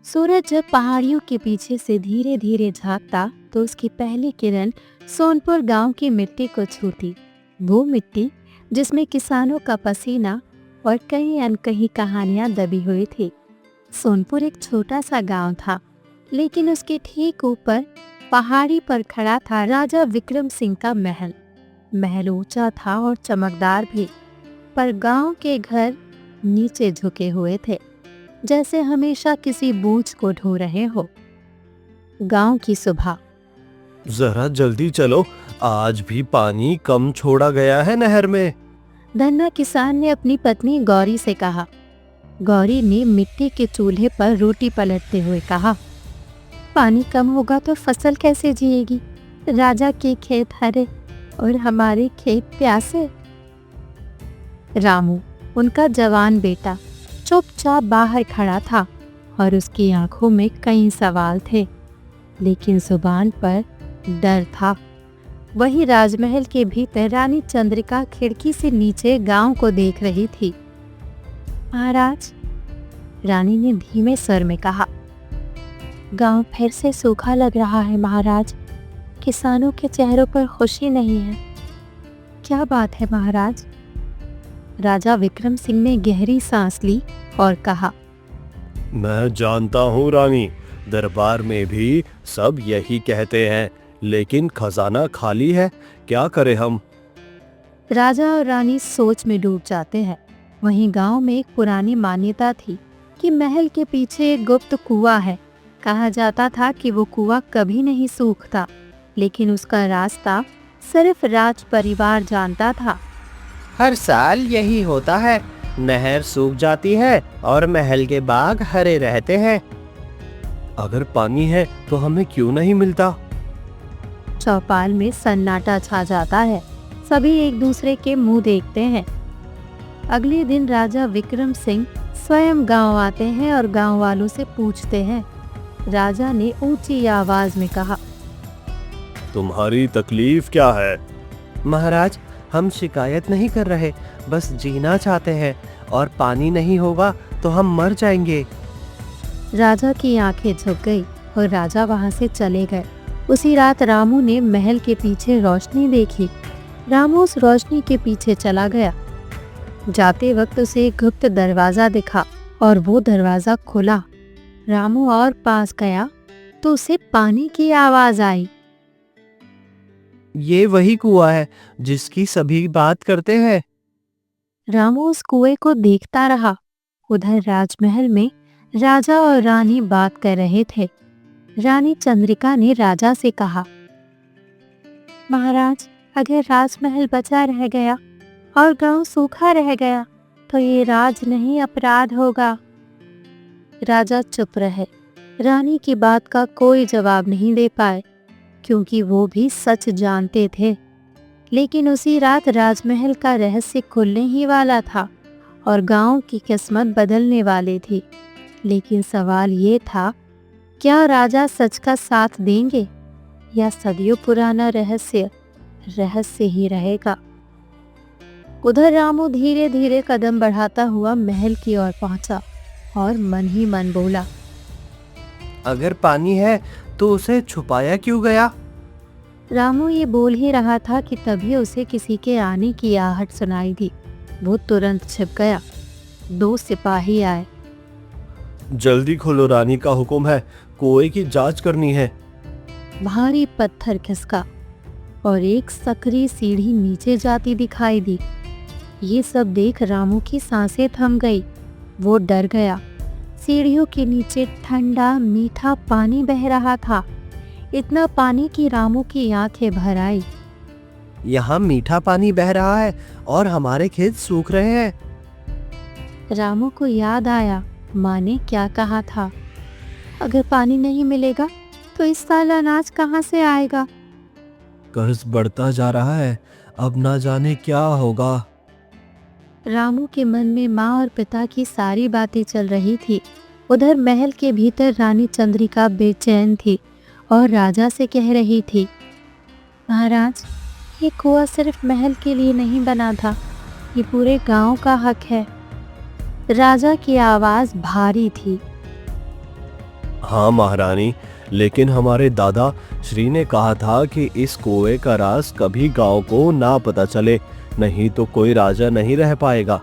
सूरज जब पहाड़ियों के पीछे से धीरे धीरे झांकता तो उसकी पहली किरण सोनपुर गांव की मिट्टी को छूती। वो मिट्टी जिसमें किसानों का पसीना और कई अनकही कहानियां दबी हुई थी। सोनपुर एक छोटा सा गांव था, लेकिन उसके ठीक ऊपर पहाड़ी पर खड़ा था राजा विक्रम सिंह का महल। महल ऊंचा था और चमकदार भी, पर गांव के घर नीचे झुके हुए थे, जैसे हमेशा किसी बूझ को ढो रहे हो। गांव की सुबह। जरा जल्दी चलो, आज भी पानी कम छोड़ा गया है नहर में। धन्ना किसान ने अपनी पत्नी गौरी से कहा। गौरी ने मिट्टी के चूल्हे पर रोटी पलटते हुए कहा, पानी कम होगा तो फसल कैसे जिएगी? राजा के खेत हरे और हमारे खेत प्यासे। रामू, उनका जवान बेटा, चुपचाप बाहर खड़ा था और उसकी आंखों में कई सवाल थे, लेकिन जुबान पर डर था। वही राजमहल के भीतर रानी चंद्रिका खिड़की से नीचे गांव को देख रही थी। महाराज, रानी ने धीमे स्वर में कहा, गांव फिर से सूखा लग रहा है महाराज। किसानों के चेहरों पर खुशी नहीं है। क्या बात है महाराज? राजा विक्रम सिंह ने गहरी सांस ली और कहा, मैं जानता हूँ रानी, दरबार में भी सब यही कहते हैं, लेकिन खजाना खाली है, क्या करें हम? राजा और रानी सोच में डूब जाते हैं। वहीं गांव में एक पुरानी मान्यता थी कि महल के पीछे एक गुप्त कुआं है। कहा जाता था कि वो कुआं कभी नहीं सूखता, लेकिन उसका रास्ता सिर्फ राज परिवार जानता था। हर साल यही होता है, नहर सूख जाती है और महल के बाग हरे रहते हैं। अगर पानी है तो हमें क्यों नहीं मिलता? चौपाल में सन्नाटा छा जाता है। सभी एक दूसरे के मुंह देखते हैं। अगले दिन राजा विक्रम सिंह स्वयं गांव आते हैं और गांव वालों से पूछते हैं। राजा ने ऊंची आवाज में कहा, तुम्हारी तकलीफ क्या है? महाराज, हम शिकायत नहीं कर रहे, बस जीना चाहते हैं, और पानी नहीं होगा तो हम मर जाएंगे। राजा की आंखें झुक गई और राजा वहां से चले गए। उसी रात रामू ने महल के पीछे रोशनी देखी। रामू उस रोशनी के पीछे चला गया। जाते वक्त उसे एक गुप्त दरवाजा दिखा और वो दरवाजा खुला। रामू और पास गया तो उसे पानी की आवाज आई। ये वही कुआं है जिसकी सभी बात करते हैं। रामू उस कुएं को देखता रहा। उधर राजमहल में राजा और रानी बात कर रहे थे। रानी चंद्रिका ने राजा से कहा, महाराज, अगर राजमहल बचा रह गया और गांव सूखा रह गया तो ये राज नहीं अपराध होगा। राजा चुप रहे। रानी की बात का कोई जवाब नहीं दे पाए, क्योंकि वो भी सच जानते थे। लेकिन उसी रात राजमहल का रहस्य खुलने ही वाला था और गांव की किस्मत बदलने वाली थी। लेकिन सवाल ये था, क्या राजा सच का साथ देंगे या सदियों पुराना रहस्य ही रहेगा? उधर रामू धीरे धीरे कदम बढ़ाता हुआ महल की ओर पहुंचा और मन ही मन बोला, अगर पानी है तो उसे छुपाया क्यों गया? रामू ये बोल ही रहा था कि तभी उसे किसी के आने की आहट सुनाई दी। वो तुरंत छिप गया। 2 सिपाही आए। जल्दी खोलो, रानी का हुक्म है, कुएं की जांच करनी है। भारी पत्थर खिसका और एक सकरी सीढ़ी नीचे जाती दिखाई दी। ये सब देख रामू की सांसें थम गई। वो डर गया। सीढ़ियों के नीचे ठंडा मीठा पानी बह रहा था। इतना पानी कि रामू की आंखें भर आई। यहाँ मीठा पानी बह रहा है और हमारे खेत सूख रहे हैं। रामू को याद आया, माँ ने क्या कहा था, अगर पानी नहीं मिलेगा तो इस साल अनाज कहाँ से आएगा? कर्ज बढ़ता जा रहा है, अब ना जाने क्या होगा। रामू के मन में माँ और पिता की सारी बातें चल रही थी। उधर महल के भीतर रानी चंद्रिका बेचैन थी और राजा से कह रही थी, महाराज, ये कुआं सिर्फ महल के लिए नहीं बना था, ये पूरे गांव का हक है। राजा की आवाज भारी थी। हाँ महारानी, लेकिन हमारे दादा श्री ने कहा था कि इस कुएं का राज कभी गांव को ना पता चले, नहीं तो कोई राजा नहीं रह पाएगा।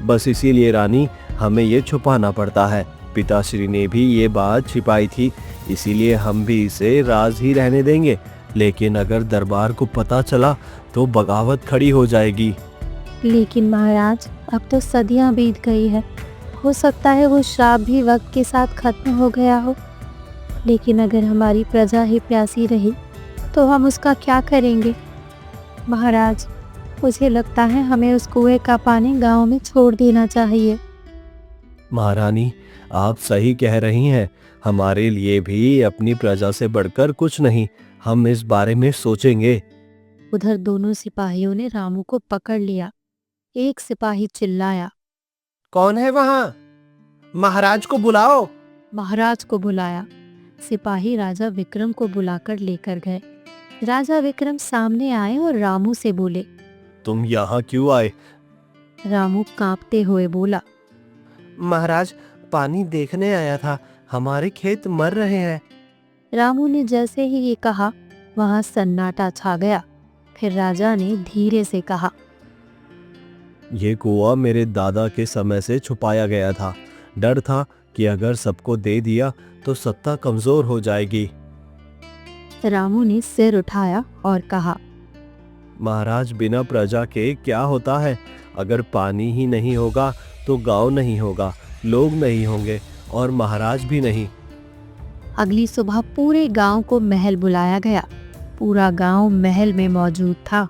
बस इसीलिए रानी हमें ये छुपाना पड़ता है। पिताश्री ने भी ये बात छिपाई थी, इसीलिए हम भी इसे राज ही रहने देंगे। लेकिन अगर दरबार को पता चला तो बगावत खड़ी हो जाएगी। लेकिन महाराज, अब तो सदियां बीत गई है, हो सकता है वो श्राप भी वक्त के साथ खत्म हो गया हो। लेकिन अगर हमारी प्रजा ही प्यासी रही तो हम उसका क्या करेंगे? महाराज, मुझे लगता है हमें उस कुएं का पानी गांव में छोड़ देना चाहिए। महारानी, आप सही कह रही हैं। हमारे लिए भी अपनी प्रजा से बढ़कर कुछ नहीं। हम इस बारे में सोचेंगे। उधर दोनों सिपाहियों ने रामू को पकड़ लिया। एक सिपाही चिल्लाया, कौन है वहाँ? महाराज को बुलाओ। महाराज को बुलाया। सिपाही राजा विक्रम को बुलाकर लेकर गए। राजा विक्रम सामने आए और रामू से बोले, तुम यहाँ क्यों आए? रामू कांपते हुए बोला, महाराज, पानी देखने आया था, हमारे खेत मर रहे हैं। रामू ने जैसे ही ये कहा, वहां सन्नाटा छा गया। फिर राजा ने धीरे से कहा, ये कुआं मेरे दादा के समय से छुपाया गया था। डर था कि अगर सबको दे दिया तो सत्ता कमजोर हो जाएगी। रामू ने सिर उठाया और कहा, महाराज, बिना प्रजा के क्या होता है? अगर पानी ही नहीं होगा तो गांव नहीं होगा, लोग नहीं होंगे और महाराज भी नहीं। अगली सुबह पूरे गांव को महल बुलाया गया। पूरा गांव महल में मौजूद था।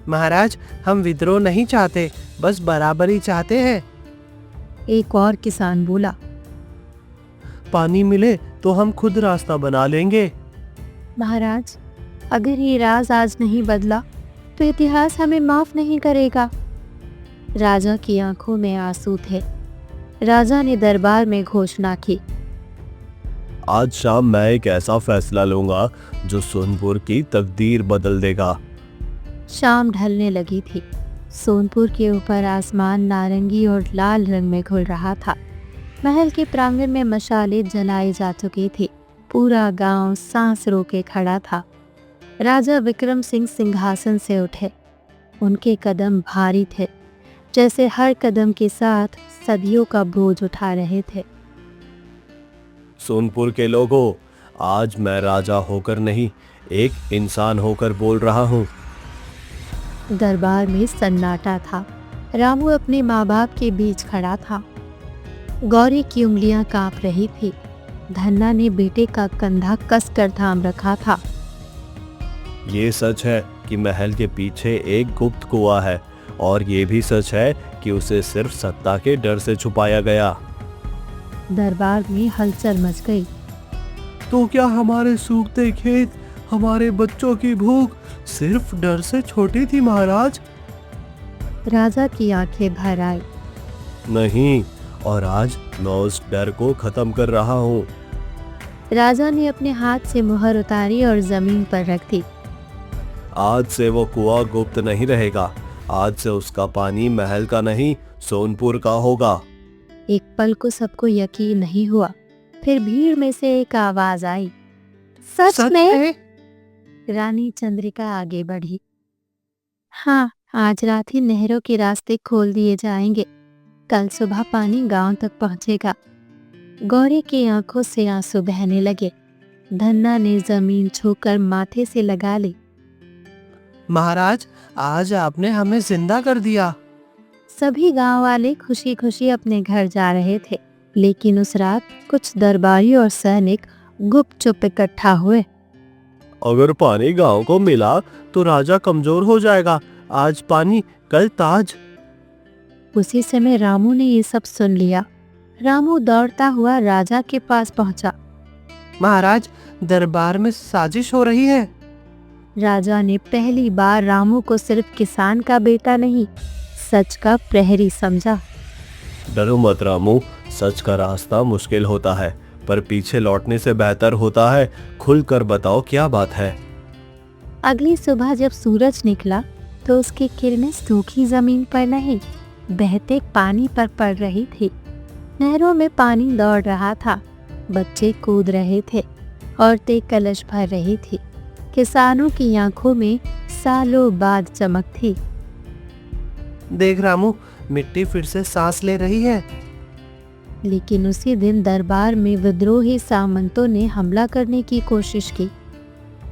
महाराज, हम विद्रोह नहीं चाहते, बस बराबरी चाहते हैं। एक और किसान बोला, पानी मिले तो हम खुद रास्ता बना लेंगे। महाराज, अगर ये राज आज नहीं बदला तो इतिहास हमें माफ नहीं करेगा। राजा की आंखों में आंसू थे। राजा ने दरबार में घोषणा की, आज शाम मैं एक ऐसा फैसला लूंगा जो सोनपुर की तकदीर बदल देगा। शाम ढलने लगी थी। सोनपुर के ऊपर आसमान नारंगी और लाल रंग में घुल रहा था। महल के प्रांगण में मशालें जलाई जा चुकी थी। पूरा गांव सांस रोके खड़ा था। राजा विक्रम सिंह सिंहासन से उठे। उनके कदम भारी थे, जैसे हर कदम के साथ सदियों का बोझ उठा रहे थे। सोनपुर के लोगों, आज मैं राजा होकर नहीं, एक इंसान होकर बोल रहा हूँ। दरबार में सन्नाटा था। रामू अपने माँ बाप के बीच खड़ा था। गौरी की उंगलियां कांप रही थी। धन्ना ने बेटे का कंधा कसकर थाम रखा था। ये सच है कि महल के पीछे एक गुप्त कुआं है, और ये भी सच है कि उसे सिर्फ सत्ता के डर से छुपाया गया। दरबार में हलचल मच गई। तो क्या हमारे सूखते खेत, हमारे बच्चों की भूख सिर्फ डर से छोटी थी महाराज? राजा की आंखें भर आई। नहीं, और आज मैं उस डर को खत्म कर रहा हूँ। राजा ने अपने हाथ से मुहर उतारी और जमीन पर रख दी। आज से वो कुआं गुप्त नहीं रहेगा। आज से उसका पानी महल का नहीं, सोनपुर का होगा। एक पल को सबको यकीन नहीं हुआ। फिर भीड़ में से एक आवाज आई, सच में? रानी चंद्रिका आगे बढ़ी। हाँ, आज रात ही नहरों के रास्ते खोल दिए जाएंगे। कल सुबह पानी गांव तक पहुंचेगा। गौरी की आंखों से आंसू बहने लगे। धन्ना ने जमीन छूकर माथे से लगा ली। महाराज, आज आपने हमें जिंदा कर दिया। सभी गांव वाले खुशी खुशी अपने घर जा रहे थे। लेकिन उस रात कुछ दरबारी और सैनिक गुपचुप इकट्ठा हुए। अगर पानी गांव को मिला तो राजा कमजोर हो जाएगा। आज पानी, कल ताज। उसी समय रामू ने ये सब सुन लिया। रामू दौड़ता हुआ राजा के पास पहुंचा। महाराज, दरबार में साजिश हो रही है। राजा ने पहली बार रामू को सिर्फ किसान का बेटा नहीं, सच का प्रहरी समझा। डरो मत रामू, सच का रास्ता मुश्किल होता है, पर पीछे लौटने से बेहतर होता है। खुलकर बताओ क्या बात है। अगली सुबह जब सूरज निकला तो उसकी किरणें सूखी जमीन पर नहीं, बहते पानी पर पड़ रही थी। नहरों में पानी दौड़ रहा था। बच्चे कूद रहे थे, औरतें कलश भर रही थी। किसानों की आंखों में सालों बाद चमक थी। देख रामू, मिट्टी फिर से सांस ले रही है। लेकिन उसी दिन दरबार में विद्रोही सामंतों ने हमला करने की कोशिश की,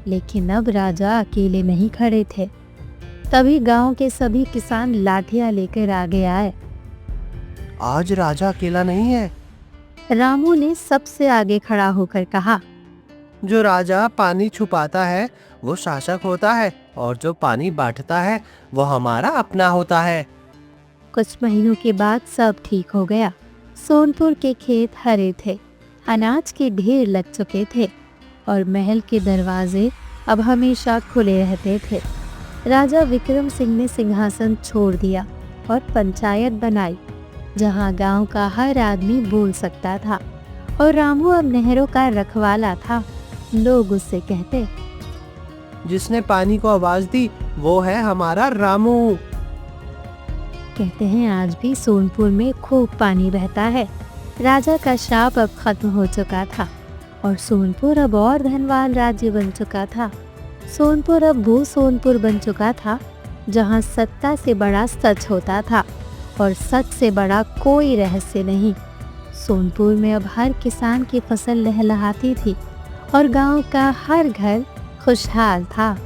लेकिन अब राजा अकेले नहीं खड़े थे। तभी गांव के सभी किसान लाठियां लेकर आगे आए। आज राजा अकेला नहीं है। रामू ने सबसे आगे खड़ा होकर कहा, जो राजा पानी छुपाता है वो शासक होता है, और जो पानी बांटता है वो हमारा अपना होता है। कुछ महीनों के बाद सब ठीक हो गया। सोनपुर के खेत हरे थे, अनाज के ढेर लग चुके थे और महल के दरवाजे अब हमेशा खुले रहते थे। राजा विक्रम सिंह ने सिंहासन छोड़ दिया और पंचायत बनाई, जहां गांव का हर आदमी बोल सकता था। और रामू अब नहरों का रखवाला था। लोग उससे कहते, जिसने पानी को आवाज दी वो है हमारा रामू। कहते हैं आज भी सोनपुर में खूब पानी बहता है। राजा का शाप अब खत्म हो चुका था और सोनपुर अब और धनवान राज्य बन चुका था। सोनपुर अब वो सोनपुर बन चुका था जहां सत्ता से बड़ा सच होता था और सच से बड़ा कोई रहस्य नहीं। सोनपुर में अब हर किसान की फसल लहलहाती थी और गांव का हर घर खुशहाल था।